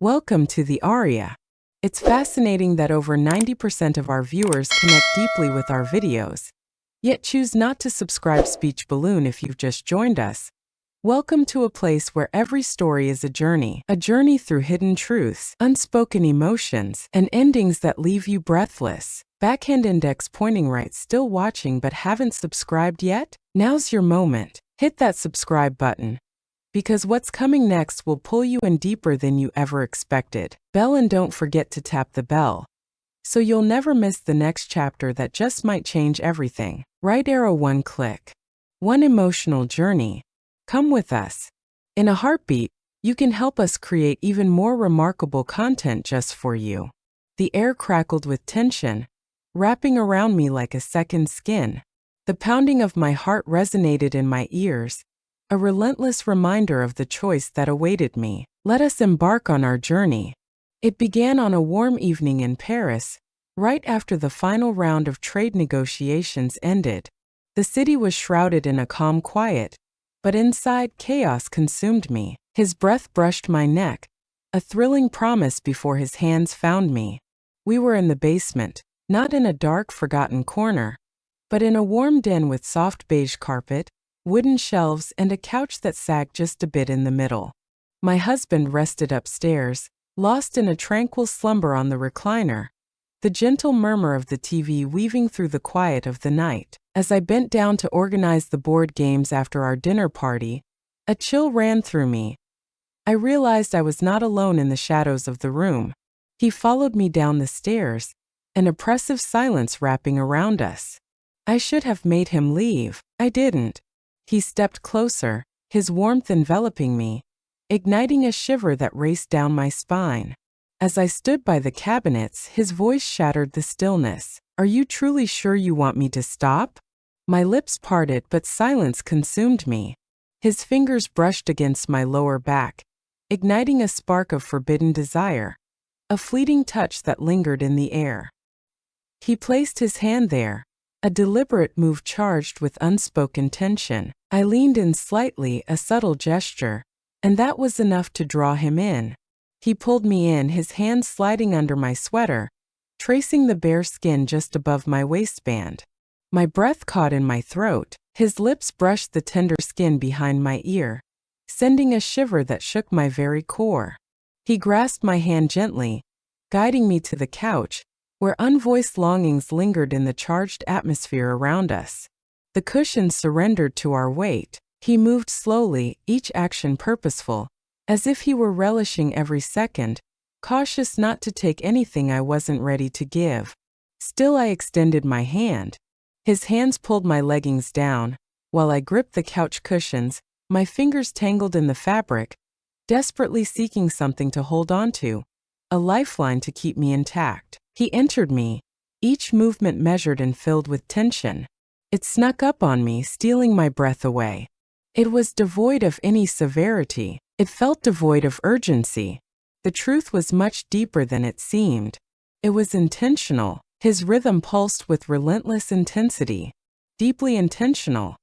Welcome to the Aria. It's fascinating that over 90% of our viewers connect deeply with our videos, yet choose not to subscribe. Speech Balloon. If you've just joined us, welcome to a place where every story is a journey through hidden truths, unspoken emotions, and endings that leave you breathless. Backhand index pointing right. Still watching but haven't subscribed yet? Now's your moment. Hit that subscribe button, because what's coming next will pull you in deeper than you ever expected. Bell, and don't forget to tap the bell, so you'll never miss the next chapter that just might change everything. Right arrow, one click, one emotional journey. Come with us. In a heartbeat, you can help us create even more remarkable content just for you. The air crackled with tension, wrapping around me like a second skin. The pounding of my heart resonated in my ears, a relentless reminder of the choice that awaited me. Let us embark on our journey. It began on a warm evening in Paris, right after the final round of trade negotiations ended. The city was shrouded in a calm quiet, but inside, chaos consumed me. His breath brushed my neck, a thrilling promise before his hands found me. We were in the basement, not in a dark, forgotten corner, but in a warm den with soft beige carpet, wooden shelves, and a couch that sagged just a bit in the middle. My husband rested upstairs, lost in a tranquil slumber on the recliner, the gentle murmur of the TV weaving through the quiet of the night. As I bent down to organize the board games after our dinner party, a chill ran through me. I realized I was not alone in the shadows of the room. He followed me down the stairs, an oppressive silence wrapping around us. I should have made him leave. I didn't. He stepped closer, his warmth enveloping me, igniting a shiver that raced down my spine. As I stood by the cabinets, his voice shattered the stillness. "Are you truly sure you want me to stop?" My lips parted, but silence consumed me. His fingers brushed against my lower back, igniting a spark of forbidden desire, a fleeting touch that lingered in the air. He placed his hand there, a deliberate move charged with unspoken tension. I leaned in slightly, a subtle gesture, and that was enough to draw him in. He pulled me in, his hand sliding under my sweater, tracing the bare skin just above my waistband. My breath caught in my throat. His lips brushed the tender skin behind my ear, sending a shiver that shook my very core. He grasped my hand gently, guiding me to the couch, where unvoiced longings lingered in the charged atmosphere around us. The cushions surrendered to our weight. He moved slowly, each action purposeful, as if he were relishing every second, cautious not to take anything I wasn't ready to give. Still, I extended my hand. His hands pulled my leggings down, while I gripped the couch cushions, my fingers tangled in the fabric, desperately seeking something to hold on to, a lifeline to keep me intact. He entered me, each movement measured and filled with tension. It snuck up on me, stealing my breath away. It was devoid of any severity. It felt devoid of urgency. The truth was much deeper than it seemed. It was intentional. His rhythm pulsed with relentless intensity. Deeply intentional.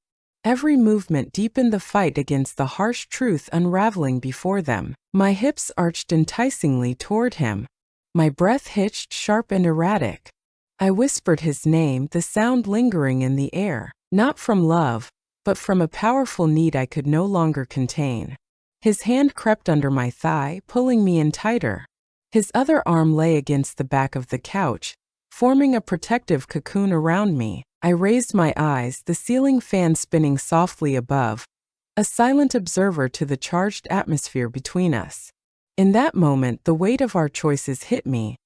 Every movement deepened the fight against the harsh truth unraveling before them. My hips arched enticingly toward him. My breath hitched, sharp and erratic. I whispered his name, the sound lingering in the air, not from love, but from a powerful need I could no longer contain. His hand crept under my thigh, pulling me in tighter. His other arm lay against the back of the couch, forming a protective cocoon around me. I raised my eyes, the ceiling fan spinning softly above, a silent observer to the charged atmosphere between us. In that moment, the weight of our choices hit me,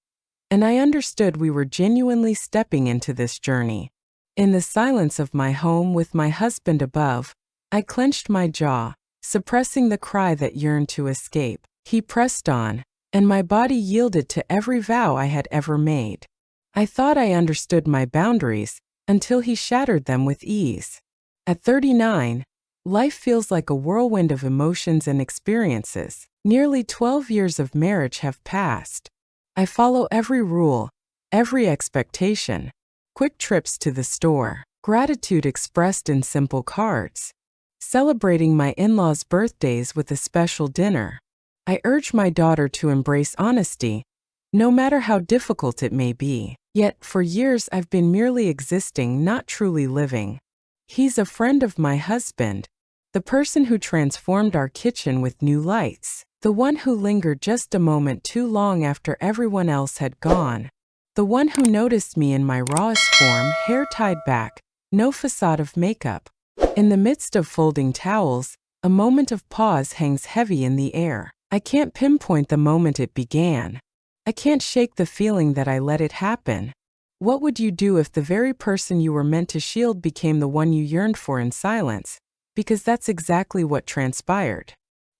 and I understood we were genuinely stepping into this journey. In the silence of my home with my husband above, I clenched my jaw, suppressing the cry that yearned to escape. He pressed on, and my body yielded to every vow I had ever made. I thought I understood my boundaries, until he shattered them with ease. At 39, life feels like a whirlwind of emotions and experiences. Nearly 12 years of marriage have passed. I follow every rule, every expectation. Quick trips to the store, gratitude expressed in simple cards, celebrating my in-laws' birthdays with a special dinner. I urge my daughter to embrace honesty, no matter how difficult it may be. Yet, for years I've been merely existing, not truly living. He's a friend of my husband, the person who transformed our kitchen with new lights, the one who lingered just a moment too long after everyone else had gone, the one who noticed me in my rawest form, hair tied back, no facade of makeup. In the midst of folding towels, a moment of pause hangs heavy in the air. I can't pinpoint the moment it began. I can't shake the feeling that I let it happen. What would you do if the very person you were meant to shield became the one you yearned for in silence? Because that's exactly what transpired.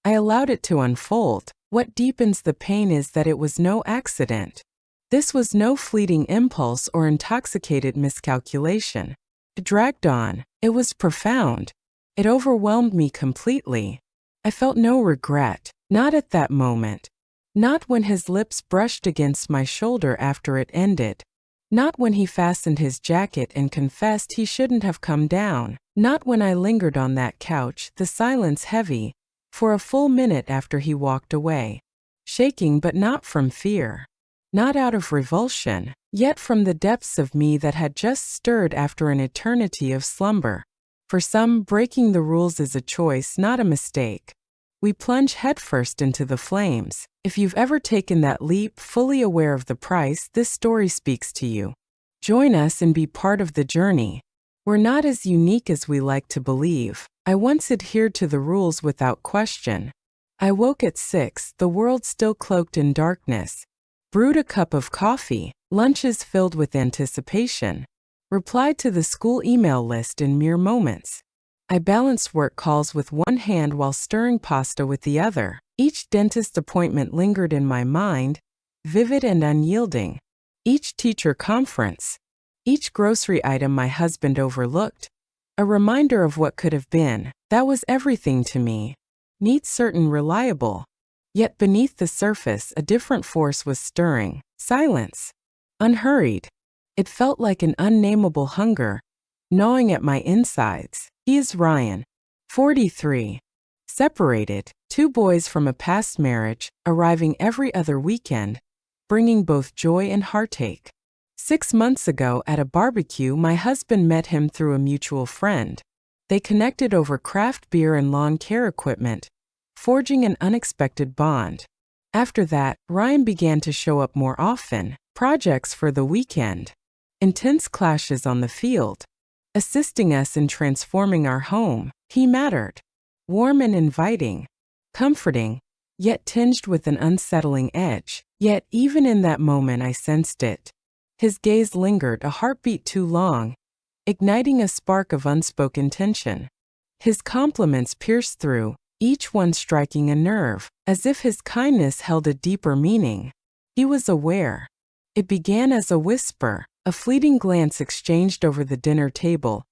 I allowed it to unfold. What deepens the pain is that it was no accident. This was no fleeting impulse or intoxicated miscalculation. It dragged on. It was profound. It overwhelmed me completely. I felt no regret, not at that moment. Not when his lips brushed against my shoulder after it ended. Not when he fastened his jacket and confessed he shouldn't have come down. Not when I lingered on that couch, the silence heavy, for a full minute after he walked away. Shaking, but not from fear. Not out of revulsion, yet from the depths of me that had just stirred after an eternity of slumber. For some, breaking the rules is a choice, not a mistake. We plunge headfirst into the flames. If you've ever taken that leap, fully aware of the price, this story speaks to you. Join us and be part of the journey. We're not as unique as we like to believe. I once adhered to the rules without question. I woke at 6, the world still cloaked in darkness. Brewed a cup of coffee, lunches filled with anticipation. Replied to the school email list in mere moments. I balanced work calls with one hand while stirring pasta with the other. Each dentist appointment lingered in my mind, vivid and unyielding. Each teacher conference. Each grocery item my husband overlooked. A reminder of what could have been. That was everything to me. Neat, certain, reliable. Yet beneath the surface, a different force was stirring. Silence. Unhurried. It felt like an unnameable hunger, gnawing at my insides. He is Ryan, 43. Separated, 2 boys from a past marriage, arriving every other weekend, bringing both joy and heartache. 6 months ago at a barbecue, my husband met him through a mutual friend. They connected over craft beer and lawn care equipment, forging an unexpected bond. After that, Ryan began to show up more often, projects for the weekend, intense clashes on the field, assisting us in transforming our home. He mattered. Warm and inviting, comforting, yet tinged with an unsettling edge. Yet even in that moment I sensed it. His gaze lingered a heartbeat too long, igniting a spark of unspoken tension. His compliments pierced through, each one striking a nerve, as if his kindness held a deeper meaning. He was aware. It began as a whisper, a fleeting glance exchanged over the dinner table,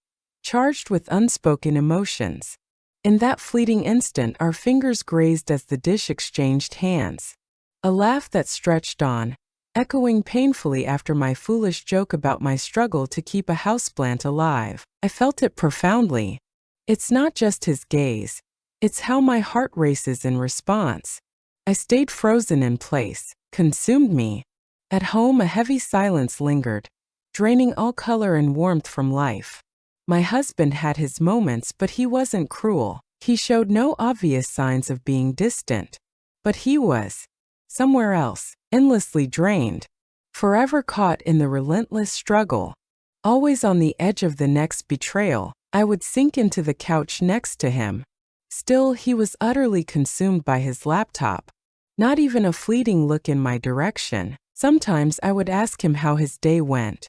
charged with unspoken emotions. In that fleeting instant, our fingers grazed as the dish exchanged hands. A laugh that stretched on, echoing painfully after my foolish joke about my struggle to keep a houseplant alive. I felt it profoundly. It's not just his gaze. It's how my heart races in response. I stayed frozen in place, consumed me. At home, a heavy silence lingered, draining all color and warmth from life. My husband had his moments, but he wasn't cruel. He showed no obvious signs of being distant. But he was, somewhere else, endlessly drained, forever caught in the relentless struggle. Always on the edge of the next betrayal, I would sink into the couch next to him. Still, he was utterly consumed by his laptop. Not even a fleeting look in my direction. Sometimes I would ask him how his day went.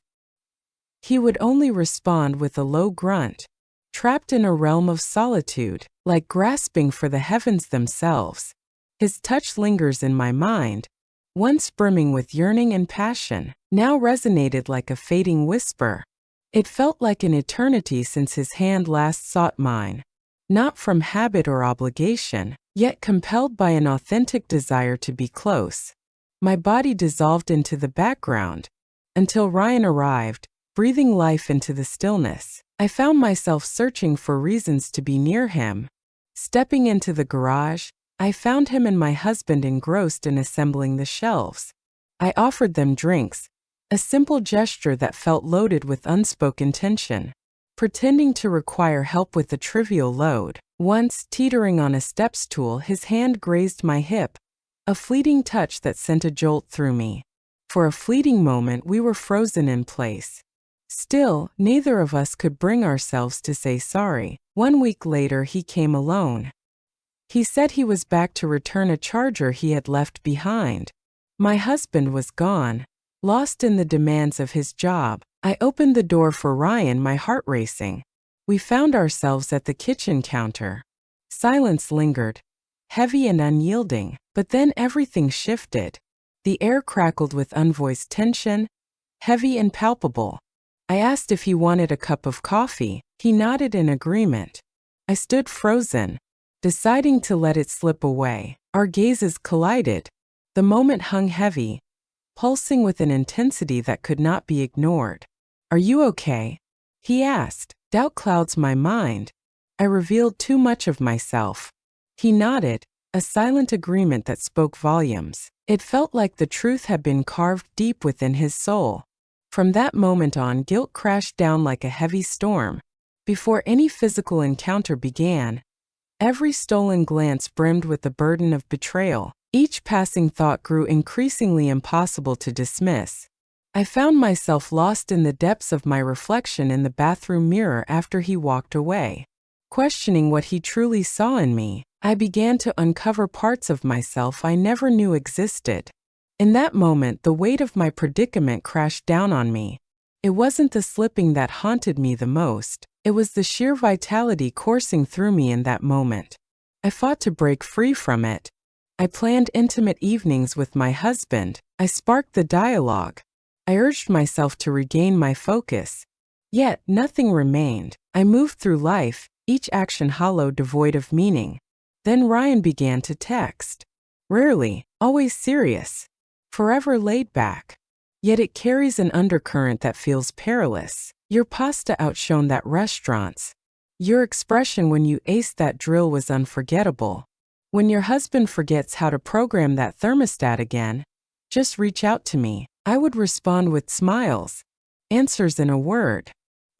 He would only respond with a low grunt, trapped in a realm of solitude, like grasping for the heavens themselves. His touch lingers in my mind, once brimming with yearning and passion, now resonated like a fading whisper. It felt like an eternity since his hand last sought mine. Not from habit or obligation, yet compelled by an authentic desire to be close. My body dissolved into the background, until Ryan arrived, breathing life into the stillness. I found myself searching for reasons to be near him. Stepping into the garage, I found him and my husband engrossed in assembling the shelves. I offered them drinks, a simple gesture that felt loaded with unspoken tension. Pretending to require help with a trivial load. Once, teetering on a step stool, his hand grazed my hip, a fleeting touch that sent a jolt through me. For a fleeting moment, we were frozen in place. Still, neither of us could bring ourselves to say sorry. 1 week later, he came alone. He said he was back to return a charger he had left behind. My husband was gone, lost in the demands of his job. I opened the door for Ryan, my heart racing. We found ourselves at the kitchen counter. Silence lingered, heavy and unyielding, but then everything shifted. The air crackled with unvoiced tension, heavy and palpable. I asked if he wanted a cup of coffee. He nodded in agreement. I stood frozen, deciding to let it slip away. Our gazes collided. The moment hung heavy, pulsing with an intensity that could not be ignored. "Are you okay?" he asked. Doubt clouds my mind. I revealed too much of myself. He nodded, a silent agreement that spoke volumes. It felt like the truth had been carved deep within his soul. From that moment on, guilt crashed down like a heavy storm. Before any physical encounter began, every stolen glance brimmed with the burden of betrayal. Each passing thought grew increasingly impossible to dismiss. I found myself lost in the depths of my reflection in the bathroom mirror after he walked away. Questioning what he truly saw in me, I began to uncover parts of myself I never knew existed. In that moment, the weight of my predicament crashed down on me. It wasn't the slipping that haunted me the most. It was the sheer vitality coursing through me in that moment. I fought to break free from it. I planned intimate evenings with my husband. I sparked the dialogue. I urged myself to regain my focus. Yet, nothing remained. I moved through life, each action hollow, devoid of meaning. Then Ryan began to text. Rarely, always serious. Forever laid back. Yet it carries an undercurrent that feels perilous. Your pasta outshone that restaurant's. Your expression when you aced that drill was unforgettable. When your husband forgets how to program that thermostat again, just reach out to me. I would respond with smiles, answers in a word,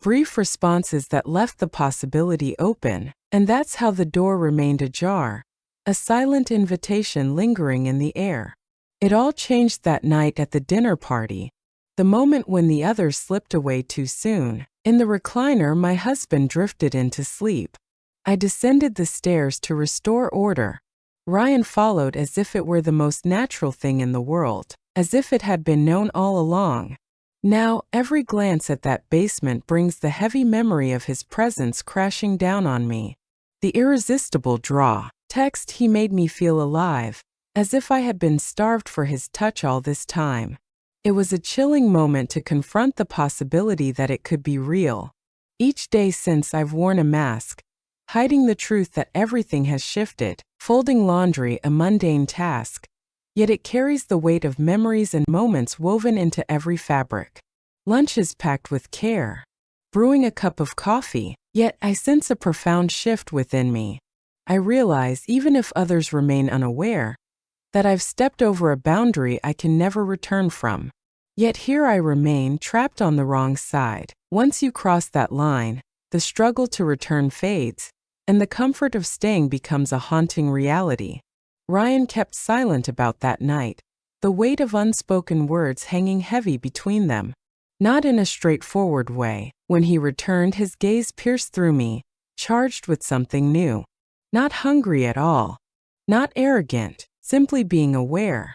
brief responses that left the possibility open. And that's how the door remained ajar, a silent invitation lingering in the air. It all changed that night at the dinner party, the moment when the others slipped away too soon. In the recliner, my husband drifted into sleep. I descended the stairs to restore order. Ryan followed as if it were the most natural thing in the world, as if it had been known all along. Now, every glance at that basement brings the heavy memory of his presence crashing down on me. The irresistible draw. Text, he made me feel alive, as if I had been starved for his touch all this time. It was a chilling moment to confront the possibility that it could be real. Each day since, I've worn a mask, hiding the truth that everything has shifted. Folding laundry, a mundane task, yet it carries the weight of memories and moments woven into every fabric. Lunch is packed with care. Brewing a cup of coffee, yet I sense a profound shift within me. I realize, even if others remain unaware, that I've stepped over a boundary I can never return from. Yet here I remain, trapped on the wrong side. Once you cross that line, the struggle to return fades, and the comfort of staying becomes a haunting reality. Ryan kept silent about that night, the weight of unspoken words hanging heavy between them. Not in a straightforward way. When he returned, his gaze pierced through me, charged with something new. Not hungry at all. Not arrogant, simply being aware.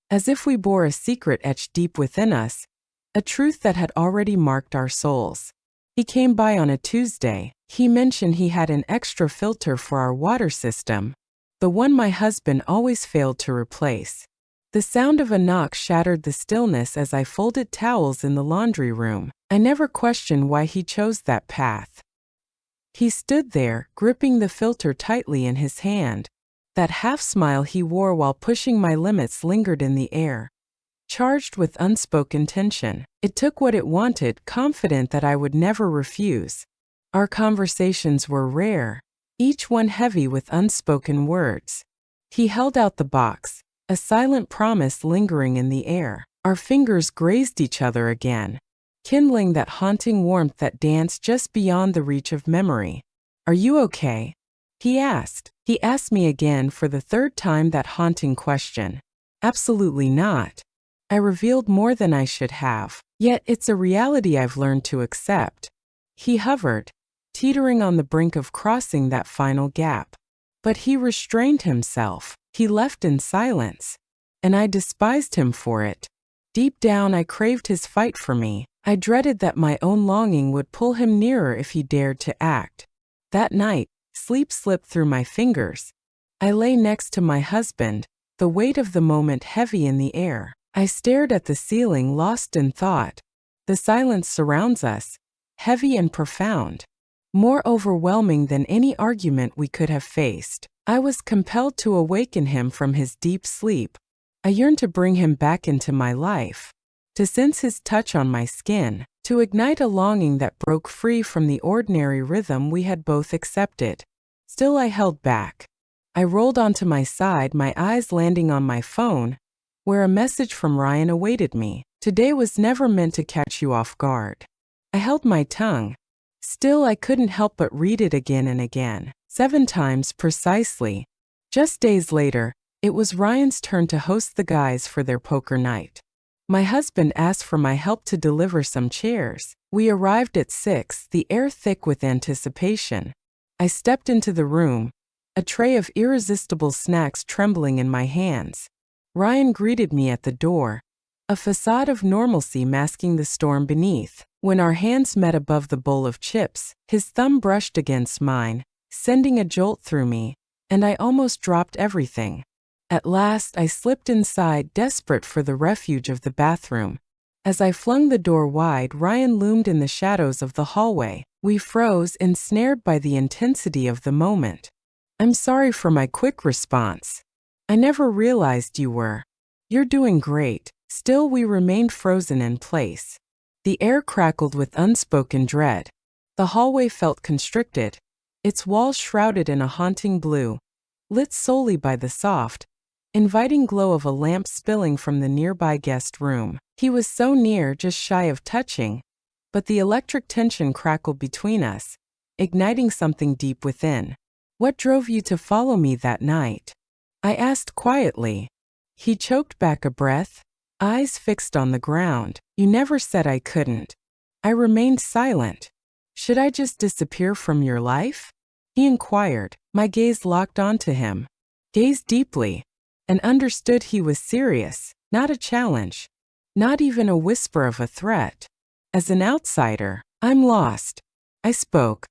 As if we bore a secret etched deep within us, a truth that had already marked our souls. He came by on a Tuesday. He mentioned he had an extra filter for our water system, the one my husband always failed to replace. The sound of a knock shattered the stillness as I folded towels in the laundry room. I never questioned why he chose that path. He stood there, gripping the filter tightly in his hand. That half-smile he wore while pushing my limits lingered in the air, charged with unspoken tension. It took what it wanted, confident that I would never refuse. Our conversations were rare, each one heavy with unspoken words. He held out the box, a silent promise lingering in the air. Our fingers grazed each other again, kindling that haunting warmth that danced just beyond the reach of memory. "Are you okay?" he asked. He asked me again for the third time that haunting question. "Absolutely not." I revealed more than I should have. Yet it's a reality I've learned to accept. He hovered, teetering on the brink of crossing that final gap. But he restrained himself. He left in silence. And I despised him for it. Deep down, I craved his fight for me. I dreaded that my own longing would pull him nearer if he dared to act. That night, sleep slipped through my fingers. I lay next to my husband, the weight of the moment heavy in the air. I stared at the ceiling, lost in thought. The silence surrounds us, heavy and profound, more overwhelming than any argument we could have faced. I was compelled to awaken him from his deep sleep. I yearned to bring him back into my life, to sense his touch on my skin, to ignite a longing that broke free from the ordinary rhythm we had both accepted. Still, I held back. I rolled onto my side, my eyes landing on my phone, where a message from Ryan awaited me. "Today was never meant to catch you off guard." I held my tongue. Still, I couldn't help but read it again and again, 7 times precisely. Just days later, it was Ryan's turn to host the guys for their poker night. My husband asked for my help to deliver some chairs. We arrived at 6, the air thick with anticipation. I stepped into the room, a tray of irresistible snacks trembling in my hands. Ryan greeted me at the door, a facade of normalcy masking the storm beneath. When our hands met above the bowl of chips, his thumb brushed against mine, sending a jolt through me, and I almost dropped everything. At last, I slipped inside, desperate for the refuge of the bathroom. As I flung the door wide, Ryan loomed in the shadows of the hallway. We froze, ensnared by the intensity of the moment. "I'm sorry for my quick response. I never realized you were." "You're doing great." Still, we remained frozen in place. The air crackled with unspoken dread. The hallway felt constricted, its walls shrouded in a haunting blue, lit solely by the soft, inviting glow of a lamp spilling from the nearby guest room. He was so near, just shy of touching, but the electric tension crackled between us, igniting something deep within. "What drove you to follow me that night?" I asked quietly. He choked back a breath, eyes fixed on the ground. "You never said I couldn't." I remained silent. "Should I just disappear from your life?" he inquired. My gaze locked onto him, gazed deeply, and understood he was serious, not a challenge, not even a whisper of a threat. "As an outsider, I'm lost," I spoke.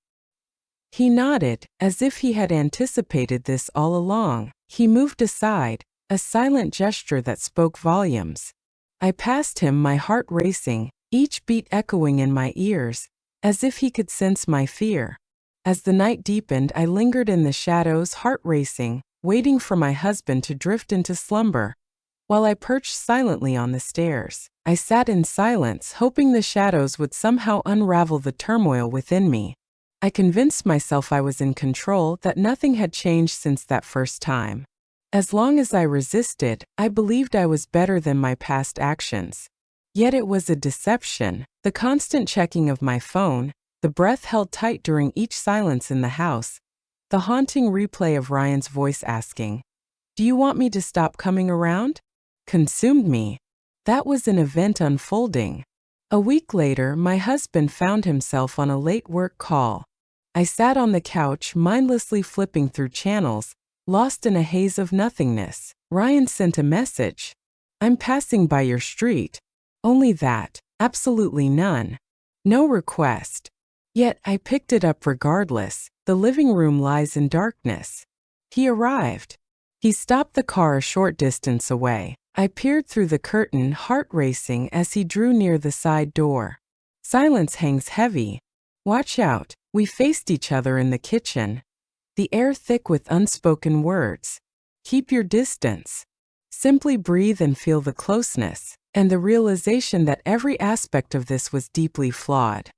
He nodded, as if he had anticipated this all along. He moved aside, a silent gesture that spoke volumes. I passed him, my heart racing, each beat echoing in my ears, as if he could sense my fear. As the night deepened, I lingered in the shadows, heart racing, waiting for my husband to drift into slumber. While I perched silently on the stairs, I sat in silence, hoping the shadows would somehow unravel the turmoil within me. I convinced myself I was in control, that nothing had changed since that first time. As long as I resisted, I believed I was better than my past actions. Yet it was a deception. The constant checking of my phone, the breath held tight during each silence in the house, the haunting replay of Ryan's voice asking, "Do you want me to stop coming around?" consumed me. That was an event unfolding. A week later, my husband found himself on a late work call. I sat on the couch, mindlessly flipping through channels, lost in a haze of nothingness. Ryan sent a message. "I'm passing by your street." Only that, absolutely none. No request. Yet I picked it up regardless. The living room lies in darkness. He arrived. He stopped the car a short distance away. I peered through the curtain, heart racing as he drew near the side door. Silence hangs heavy. "Watch out." We faced each other in the kitchen, the air thick with unspoken words. "Keep your distance." Simply breathe and feel the closeness, and the realization that every aspect of this was deeply flawed.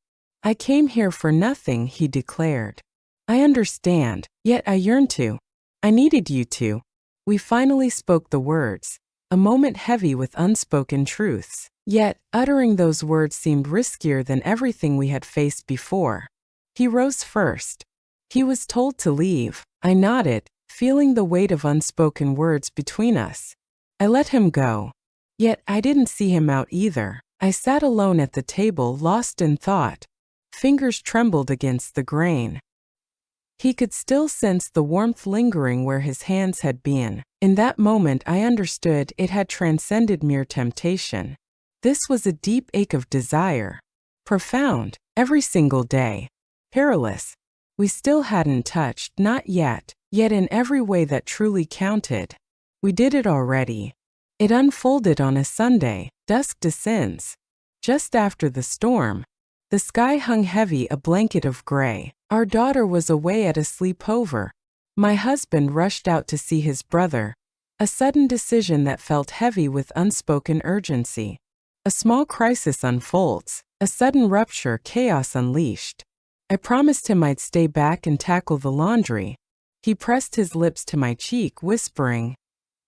"I came here for nothing," he declared. "I understand, yet I yearn to. I needed you to." We finally spoke the words, a moment heavy with unspoken truths. Yet, uttering those words seemed riskier than everything we had faced before. He rose first. He was told to leave. I nodded, feeling the weight of unspoken words between us. I let him go. Yet I didn't see him out either. I sat alone at the table, lost in thought. Fingers trembled against the grain. He could still sense the warmth lingering where his hands had been. In that moment I understood it had transcended mere temptation. This was a deep ache of desire. Profound, every single day. Perilous. We still hadn't touched, not yet, yet in every way that truly counted. We did it already. It unfolded on a Sunday. Dusk descends. Just after the storm. The sky hung heavy, a blanket of gray. Our daughter was away at a sleepover. My husband rushed out to see his brother. A sudden decision that felt heavy with unspoken urgency. A small crisis unfolds. A sudden rupture, chaos unleashed. I promised him I'd stay back and tackle the laundry. He pressed his lips to my cheek, whispering,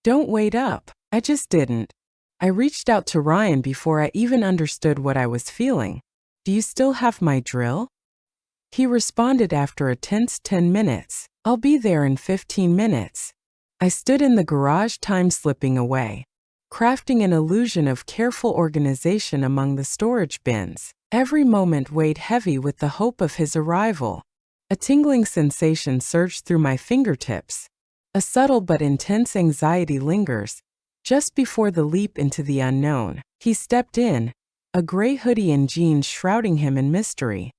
"Don't wait up." I just didn't. I reached out to Ryan before I even understood what I was feeling. "Do you still have my drill?" He responded after a tense 10 minutes. "I'll be there in 15 minutes. I stood in the garage, time slipping away, crafting an illusion of careful organization among the storage bins. Every moment weighed heavy with the hope of his arrival. A tingling sensation surged through my fingertips. A subtle but intense anxiety lingers. Just before the leap into the unknown, he stepped in, a gray hoodie and jeans shrouding him in mystery.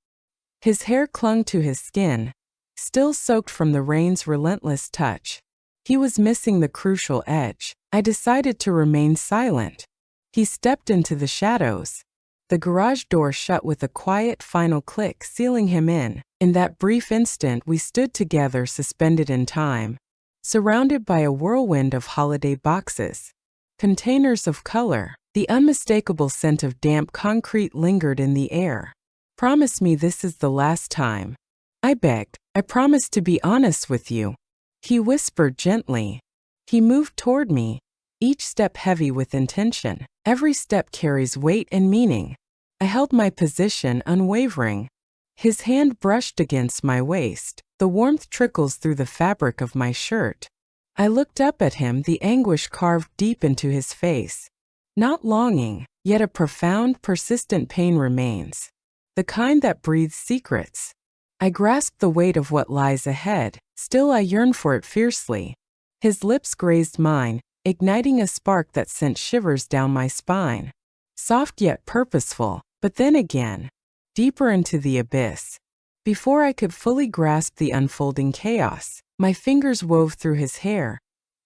His hair clung to his skin, still soaked from the rain's relentless touch. He was missing the crucial edge. I decided to remain silent. He stepped into the shadows. The garage door shut with a quiet final click, sealing him in. In that brief instant, we stood together, suspended in time, surrounded by a whirlwind of holiday boxes. Containers of color. The unmistakable scent of damp concrete lingered in the air. "Promise me this is the last time," I begged. "I promise to be honest with you," he whispered gently. He moved toward me, each step heavy with intention. Every step carries weight and meaning. I held my position, unwavering. His hand brushed against my waist. The warmth trickles through the fabric of my shirt. I looked up at him, the anguish carved deep into his face. Not longing, yet a profound, persistent pain remains. The kind that breathes secrets. I grasped the weight of what lies ahead. Still I yearn for it fiercely. His lips grazed mine, igniting a spark that sent shivers down my spine. Soft yet purposeful, but then again, deeper into the abyss. Before I could fully grasp the unfolding chaos, my fingers wove through his hair,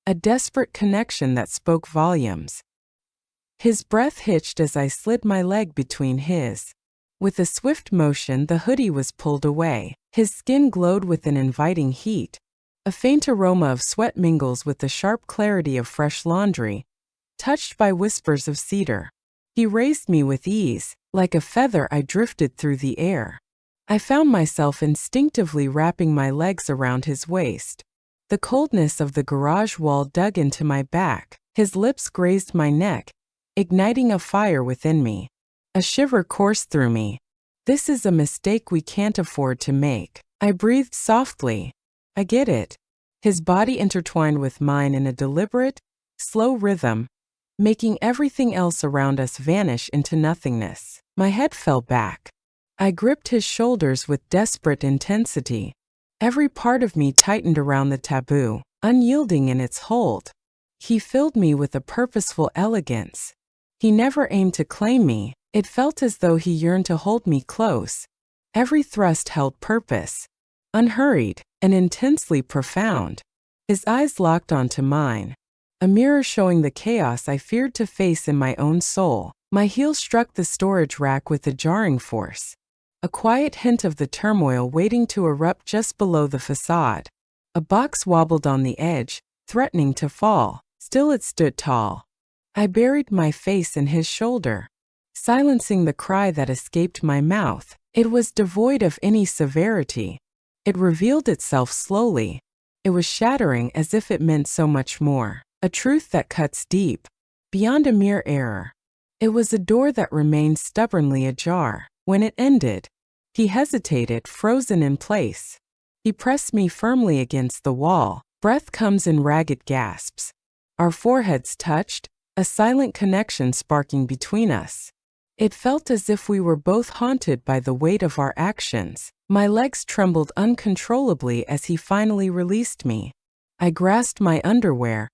a desperate connection that spoke volumes. His breath hitched as I slid my leg between his. With a swift motion, the hoodie was pulled away. His skin glowed with an inviting heat. A faint aroma of sweat mingles with the sharp clarity of fresh laundry, touched by whispers of cedar. He raised me with ease. Like a feather, I drifted through the air. I found myself instinctively wrapping my legs around his waist. The coldness of the garage wall dug into my back. His lips grazed my neck, igniting a fire within me. A shiver coursed through me. "This is a mistake we can't afford to make." I breathed softly. "I get it." His body intertwined with mine in a deliberate, slow rhythm, making everything else around us vanish into nothingness. My head fell back. I gripped his shoulders with desperate intensity. Every part of me tightened around the taboo, unyielding in its hold. He filled me with a purposeful elegance. He never aimed to claim me. It felt as though he yearned to hold me close. Every thrust held purpose. Unhurried and intensely profound. His eyes locked onto mine, a mirror showing the chaos I feared to face in my own soul. My heel struck the storage rack with a jarring force. A quiet hint of the turmoil waiting to erupt just below the facade. A box wobbled on the edge, threatening to fall. Still it stood tall. I buried my face in his shoulder, silencing the cry that escaped my mouth. It was devoid of any severity. It revealed itself slowly, It was shattering as if it meant so much more. A truth that cuts deep, beyond a mere error. It was a door that remained stubbornly ajar. When it ended, he hesitated, frozen in place. He pressed me firmly against the wall. Breath comes in ragged gasps. Our foreheads touched, a silent connection sparking between us. It felt as if we were both haunted by the weight of our actions. My legs trembled uncontrollably as he finally released me. I grasped my underwear,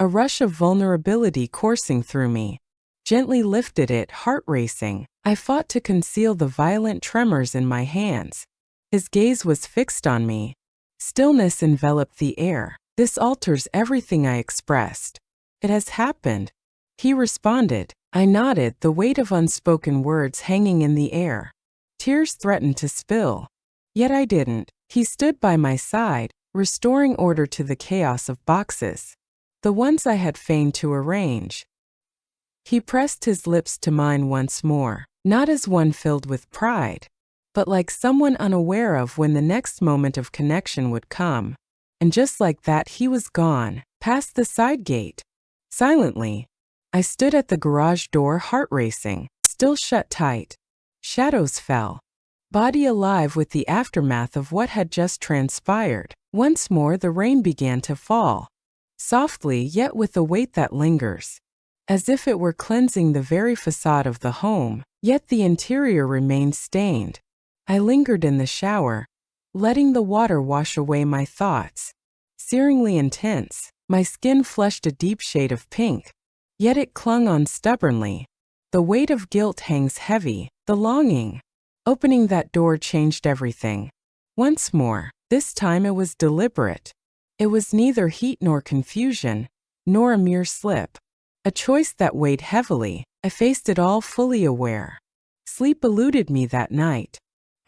a rush of vulnerability coursing through me. Gently lifted it, heart racing. I fought to conceal the violent tremors in my hands. His gaze was fixed on me. Stillness enveloped the air. This alters everything I expressed. It has happened. He responded. I nodded, the weight of unspoken words hanging in the air. Tears threatened to spill. Yet I didn't. He stood by my side, restoring order to the chaos of boxes, the ones I had feigned to arrange. He pressed his lips to mine once more, not as one filled with pride, but like someone unaware of when the next moment of connection would come. And just like that, he was gone, past the side gate. Silently, I stood at the garage door, heart racing, still shut tight. Shadows fell, body alive with the aftermath of what had just transpired. Once more the rain began to fall, softly yet with a weight that lingers, as if it were cleansing the very facade of the home, yet the interior remained stained. I lingered in the shower, letting the water wash away my thoughts. Searingly intense, my skin flushed a deep shade of pink, yet it clung on stubbornly. The weight of guilt hangs heavy, the longing. Opening that door changed everything. Once more, this time it was deliberate. It was neither heat nor confusion, nor a mere slip. A choice that weighed heavily. I faced it all fully aware. Sleep eluded me that night.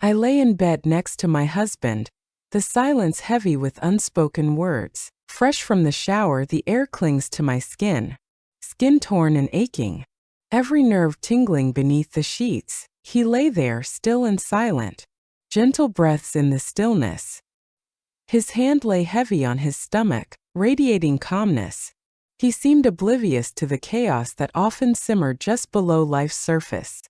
I lay in bed next to my husband, the silence heavy with unspoken words. Fresh from the shower, the air clings to my skin torn and aching, every nerve tingling beneath the sheets. He lay there, still and silent, gentle breaths in the stillness. His hand lay heavy on his stomach, radiating calmness. He seemed oblivious to the chaos that often simmered just below life's surface.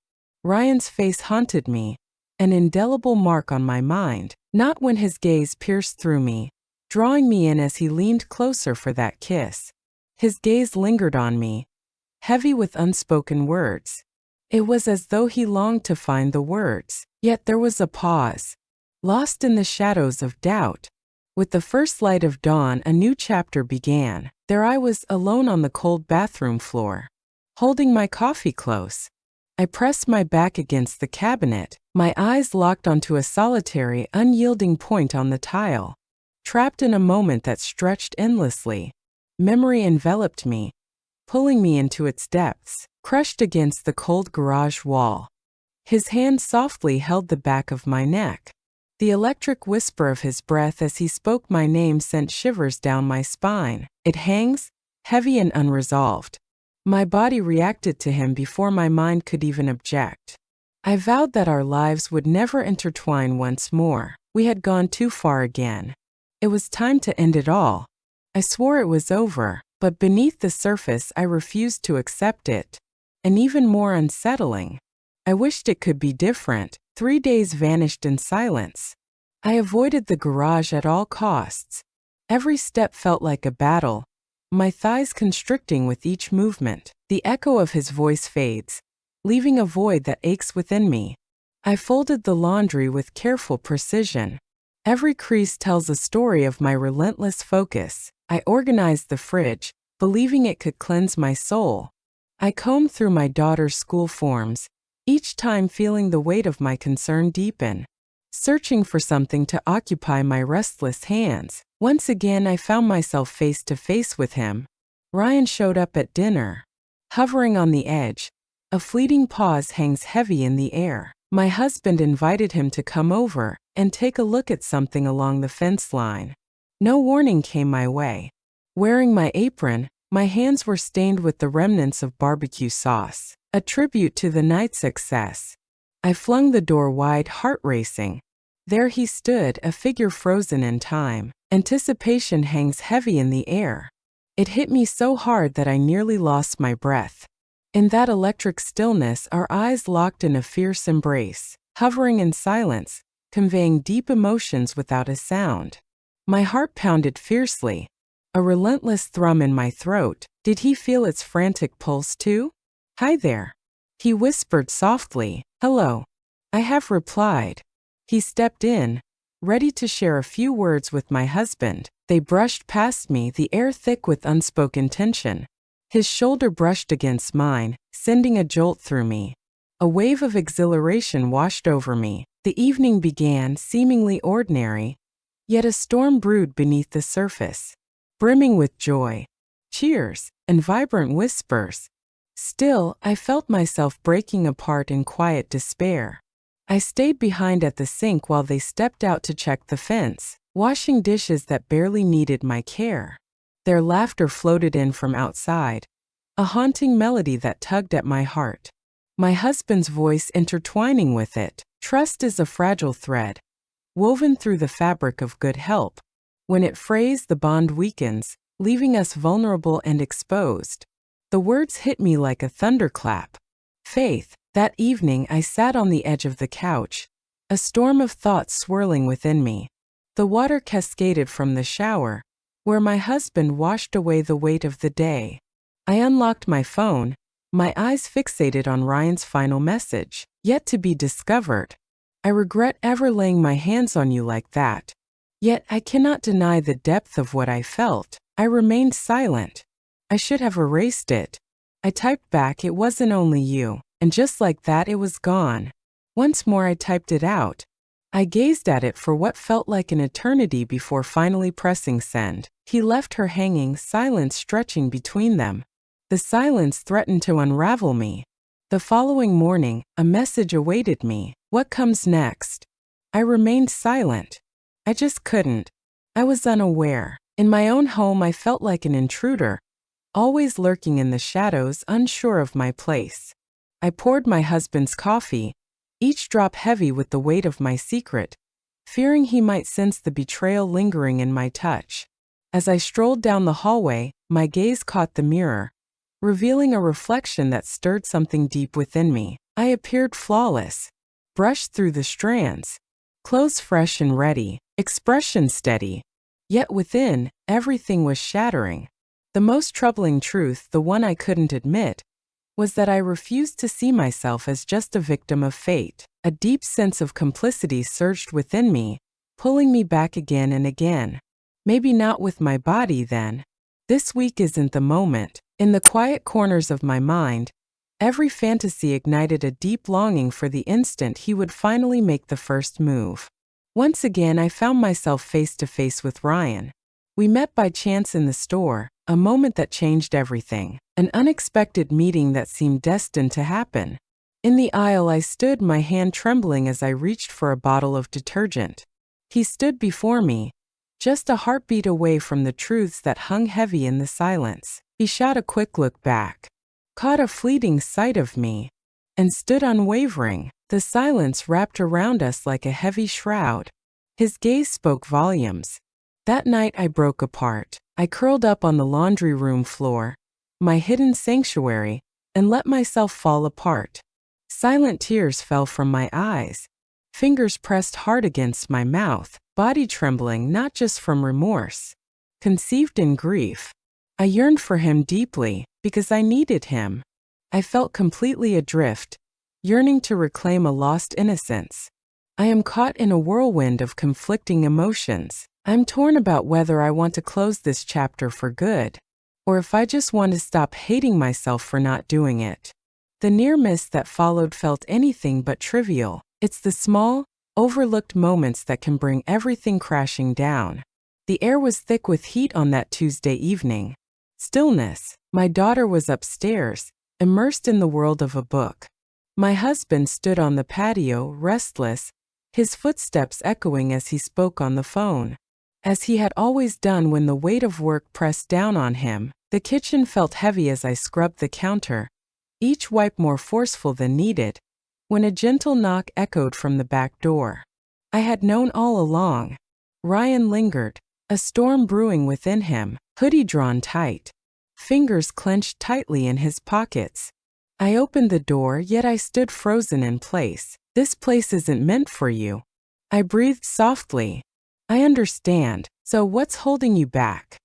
Ryan's face haunted me, an indelible mark on my mind, not when his gaze pierced through me, drawing me in as he leaned closer for that kiss. His gaze lingered on me, heavy with unspoken words. It was as though he longed to find the words, yet there was a pause, lost in the shadows of doubt. With the first light of dawn, a new chapter began. There I was, alone on the cold bathroom floor, holding my coffee close. I pressed my back against the cabinet, my eyes locked onto a solitary, unyielding point on the tile. Trapped in a moment that stretched endlessly, memory enveloped me, pulling me into its depths. Crushed against the cold garage wall, his hand softly held the back of my neck. The electric whisper of his breath as he spoke my name sent shivers down my spine. It hangs, heavy and unresolved. My body reacted to him before my mind could even object. I vowed that our lives would never intertwine once more. We had gone too far again. It was time to end it all. I swore it was over, but beneath the surface I refused to accept it. And even more unsettling, I wished it could be different. 3 days vanished in silence. I avoided the garage at all costs. Every step felt like a battle, my thighs constricting with each movement. The echo of his voice fades, leaving a void that aches within me. I folded the laundry with careful precision. Every crease tells a story of my relentless focus. I organized the fridge, believing it could cleanse my soul. I combed through my daughter's school forms, each time feeling the weight of my concern deepen, searching for something to occupy my restless hands. Once again I found myself face to face with him. Ryan showed up at dinner, hovering on the edge. A fleeting pause hangs heavy in the air. My husband invited him to come over and take a look at something along the fence line. No warning came my way. Wearing my apron, my hands were stained with the remnants of barbecue sauce, a tribute to the night's success. I flung the door wide, heart racing. There he stood, a figure frozen in time, Anticipation hangs heavy in the air. It hit me so hard that I nearly lost my breath. In that electric stillness, our eyes locked in a fierce embrace, hovering in silence, conveying deep emotions without a sound. My heart pounded fiercely, a relentless thrum in my throat. Did he feel its frantic pulse too? "Hi there," he whispered softly. "Hello," I have replied. He stepped in, ready to share a few words with my husband. They brushed past me, the air thick with unspoken tension. His shoulder brushed against mine, sending a jolt through me. A wave of exhilaration washed over me. The evening began, seemingly ordinary, yet a storm brewed beneath the surface, brimming with joy, cheers, and vibrant whispers. Still, I felt myself breaking apart in quiet despair. I stayed behind at the sink while they stepped out to check the fence, washing dishes that barely needed my care. Their laughter floated in from outside, a haunting melody that tugged at my heart. My husband's voice intertwining with it. "Trust is a fragile thread, woven through the fabric of good help. When it frays, the bond weakens, leaving us vulnerable and exposed." The words hit me like a thunderclap. Faith. That evening I sat on the edge of the couch, a storm of thoughts swirling within me. The water cascaded from the shower, where my husband washed away the weight of the day. I unlocked my phone, my eyes fixated on Ryan's final message. "Yet to be discovered. I regret ever laying my hands on you like that." Yet I cannot deny the depth of what I felt. I remained silent. I should have erased it. I typed back, "It wasn't only you." And just like that, it was gone. Once more I typed it out. I gazed at it for what felt like an eternity before finally pressing send. He left her hanging, silence stretching between them. The silence threatened to unravel me. The following morning, a message awaited me. What comes next? I remained silent. I just couldn't. I was unaware. In my own home, I felt like an intruder, always lurking in the shadows, unsure of my place. I poured my husband's coffee, each drop heavy with the weight of my secret, fearing he might sense the betrayal lingering in my touch. As I strolled down the hallway, my gaze caught the mirror, revealing a reflection that stirred something deep within me. I appeared flawless, brushed through the strands, clothes fresh and ready, expression steady. Yet within, everything was shattering. The most troubling truth, the one I couldn't admit, was that I refused to see myself as just a victim of fate. A deep sense of complicity surged within me, pulling me back again and again. Maybe not with my body then. This week isn't the moment. In the quiet corners of my mind, every fantasy ignited a deep longing for the instant he would finally make the first move. Once again, I found myself face to face with Ryan. We met by chance in the store, a moment that changed everything. An unexpected meeting that seemed destined to happen. In the aisle I stood, my hand trembling as I reached for a bottle of detergent. He stood before me, just a heartbeat away from the truths that hung heavy in the silence. He shot a quick look back, caught a fleeting sight of me, and stood unwavering. The silence wrapped around us like a heavy shroud. His gaze spoke volumes. That night I broke apart. I curled up on the laundry room floor, my hidden sanctuary, and let myself fall apart. Silent tears fell from my eyes, fingers pressed hard against my mouth, body trembling not just from remorse, conceived in grief. I yearned for him deeply, because I needed him. I felt completely adrift, yearning to reclaim a lost innocence. I am caught in a whirlwind of conflicting emotions. I'm torn about whether I want to close this chapter for good, or if I just want to stop hating myself for not doing it. The near miss that followed felt anything but trivial. It's the small, overlooked moments that can bring everything crashing down. The air was thick with heat on that Tuesday evening. Stillness. My daughter was upstairs, immersed in the world of a book. My husband stood on the patio, restless, his footsteps echoing as he spoke on the phone. As he had always done when the weight of work pressed down on him, the kitchen felt heavy as I scrubbed the counter, each wipe more forceful than needed, when a gentle knock echoed from the back door. I had known all along. Ryan lingered, a storm brewing within him, hoodie drawn tight, fingers clenched tightly in his pockets. I opened the door, yet I stood frozen in place. This place isn't meant for you. I breathed softly. I understand. So what's holding you back?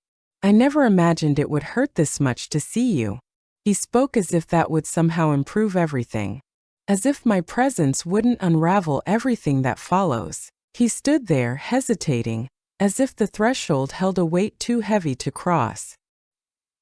I never imagined it would hurt this much to see you. He spoke as if that would somehow improve everything. As if my presence wouldn't unravel everything that follows. He stood there, hesitating, as if the threshold held a weight too heavy to cross.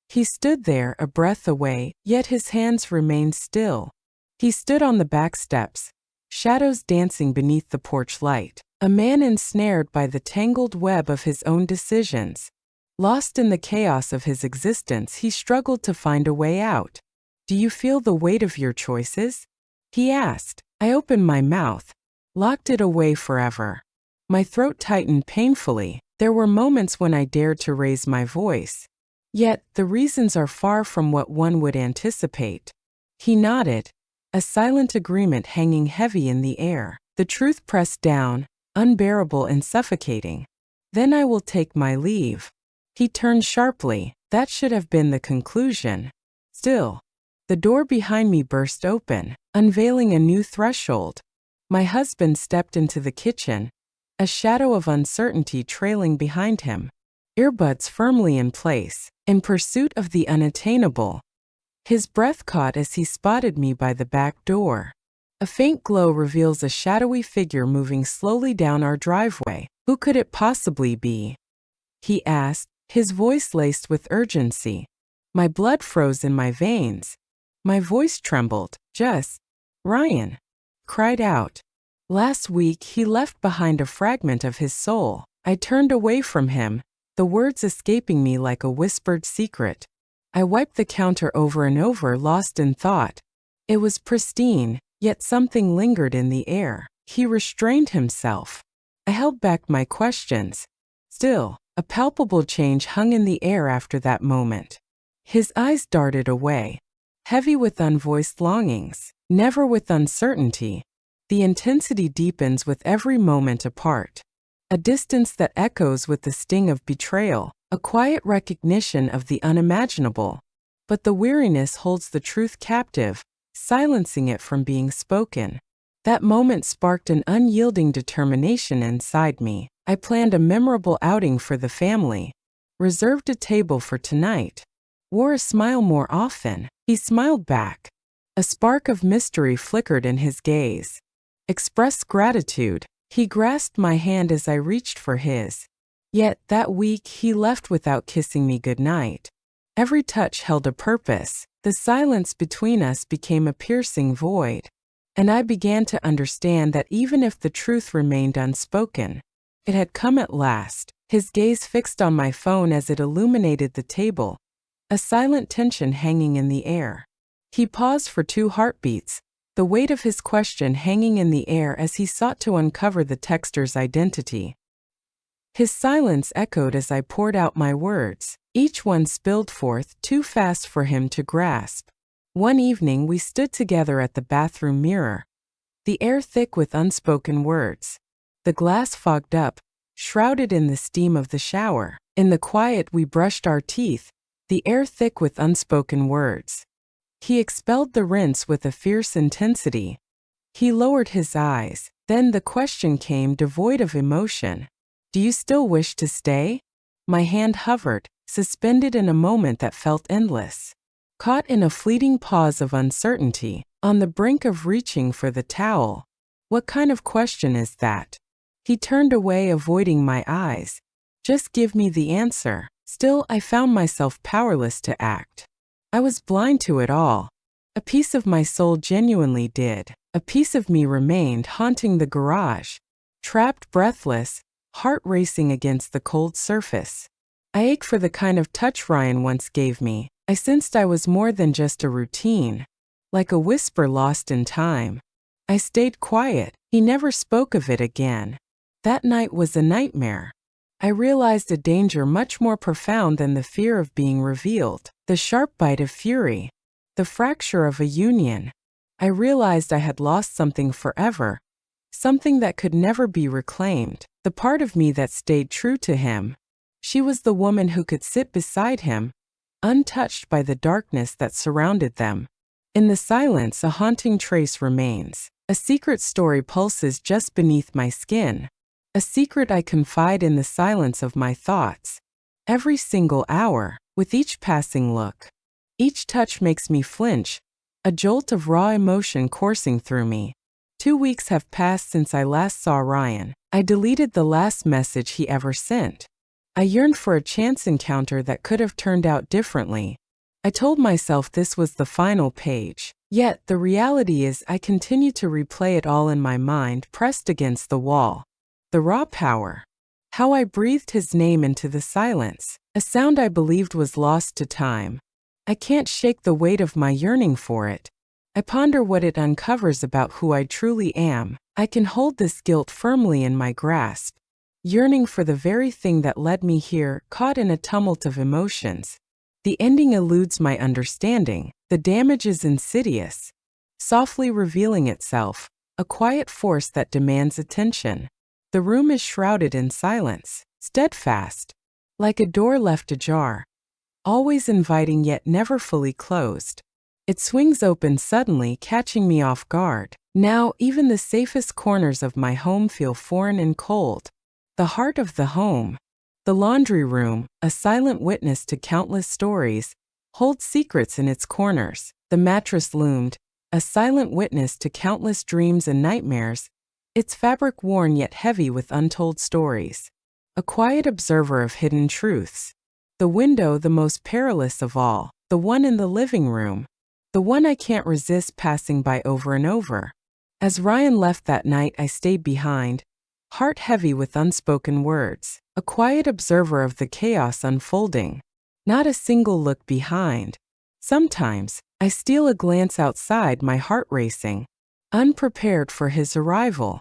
He stood there, a breath away, yet his hands remained still. He stood on the back steps, shadows dancing beneath the porch light. A man ensnared by the tangled web of his own decisions. Lost in the chaos of his existence, he struggled to find a way out. Do you feel the weight of your choices? He asked. I opened my mouth, locked it away forever. My throat tightened painfully. There were moments when I dared to raise my voice. Yet, the reasons are far from what one would anticipate. He nodded, a silent agreement hanging heavy in the air. The truth pressed down, unbearable and suffocating. Then I will take my leave. He turned sharply. That should have been the conclusion. Still, the door behind me burst open, unveiling a new threshold. My husband stepped into the kitchen, a shadow of uncertainty trailing behind him, earbuds firmly in place, in pursuit of the unattainable. His breath caught as he spotted me by the back door. A faint glow reveals a shadowy figure moving slowly down our driveway. Who could it possibly be? He asked, his voice laced with urgency. My blood froze in my veins. My voice trembled. Ryan cried out. Last week he left behind a fragment of his soul. I turned away from him, the words escaping me like a whispered secret. I wiped the counter over and over, lost in thought. It was pristine, yet something lingered in the air. He restrained himself. I held back my questions. Still, a palpable change hung in the air after that moment. His eyes darted away, heavy with unvoiced longings, never with uncertainty. The intensity deepens with every moment apart. A distance that echoes with the sting of betrayal, a quiet recognition of the unimaginable. But the weariness holds the truth captive, silencing it from being spoken. That moment sparked an unyielding determination inside me. I planned a memorable outing for the family, reserved a table for tonight, wore a smile more often. He smiled back. A spark of mystery flickered in his gaze. Expressed gratitude. He grasped my hand as I reached for his. Yet, that week, he left without kissing me goodnight. Every touch held a purpose. The silence between us became a piercing void. And I began to understand that even if the truth remained unspoken, it had come at last. His gaze fixed on my phone as it illuminated the table, a silent tension hanging in the air. He paused for 2 heartbeats, the weight of his question hanging in the air as he sought to uncover the texter's identity. His silence echoed as I poured out my words. Each one spilled forth, too fast for him to grasp. One evening we stood together at the bathroom mirror, the air thick with unspoken words. The glass fogged up, shrouded in the steam of the shower. In the quiet we brushed our teeth, the air thick with unspoken words. He expelled the rinse with a fierce intensity. He lowered his eyes. Then the question came, devoid of emotion. Do you still wish to stay? My hand hovered, suspended in a moment that felt endless. Caught in a fleeting pause of uncertainty, on the brink of reaching for the towel. What kind of question is that? He turned away, avoiding my eyes. Just give me the answer. Still, I found myself powerless to act. I was blind to it all. A piece of my soul genuinely did. A piece of me remained haunting the garage, trapped, breathless, heart racing against the cold surface. I ached for the kind of touch Ryan once gave me. I sensed I was more than just a routine, like a whisper lost in time. I stayed quiet. He never spoke of it again. That night was a nightmare. I realized a danger much more profound than the fear of being revealed, the sharp bite of fury, the fracture of a union. I realized I had lost something forever, something that could never be reclaimed. The part of me that stayed true to him, She was the woman who could sit beside him, untouched by the darkness that surrounded them. In the silence, a haunting trace remains. A secret story pulses just beneath my skin. A secret I confide in the silence of my thoughts. Every single hour, with each passing look, each touch makes me flinch, a jolt of raw emotion coursing through me. 2 weeks have passed since I last saw Ryan. I deleted the last message he ever sent. I yearned for a chance encounter that could have turned out differently. I told myself this was the final page. Yet, the reality is I continue to replay it all in my mind, pressed against the wall. The raw power. How I breathed his name into the silence, a sound I believed was lost to time. I can't shake the weight of my yearning for it. I ponder what it uncovers about who I truly am. I can hold this guilt firmly in my grasp, yearning for the very thing that led me here, caught in a tumult of emotions. The ending eludes my understanding. The damage is insidious, softly revealing itself, a quiet force that demands attention. The room is shrouded in silence, steadfast, like a door left ajar, always inviting yet never fully closed. It swings open suddenly, catching me off guard. Now, even the safest corners of my home feel foreign and cold. The heart of the home, the laundry room, a silent witness to countless stories, holds secrets in its corners. The mattress loomed, a silent witness to countless dreams and nightmares, its fabric worn yet heavy with untold stories. A quiet observer of hidden truths. The window, the most perilous of all, the one in the living room, the one I can't resist passing by over and over. As Ryan left that night, I stayed behind, heart heavy with unspoken words, a quiet observer of the chaos unfolding. Not a single look behind. Sometimes, I steal a glance outside, my heart racing, unprepared for his arrival.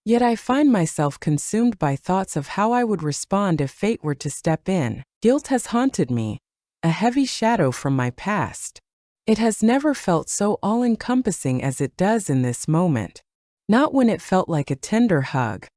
Yet I find myself consumed by thoughts of how I would respond if fate were to step in. Guilt has haunted me, a heavy shadow from my past. It has never felt so all-encompassing as it does in this moment. Not when it felt like a tender hug,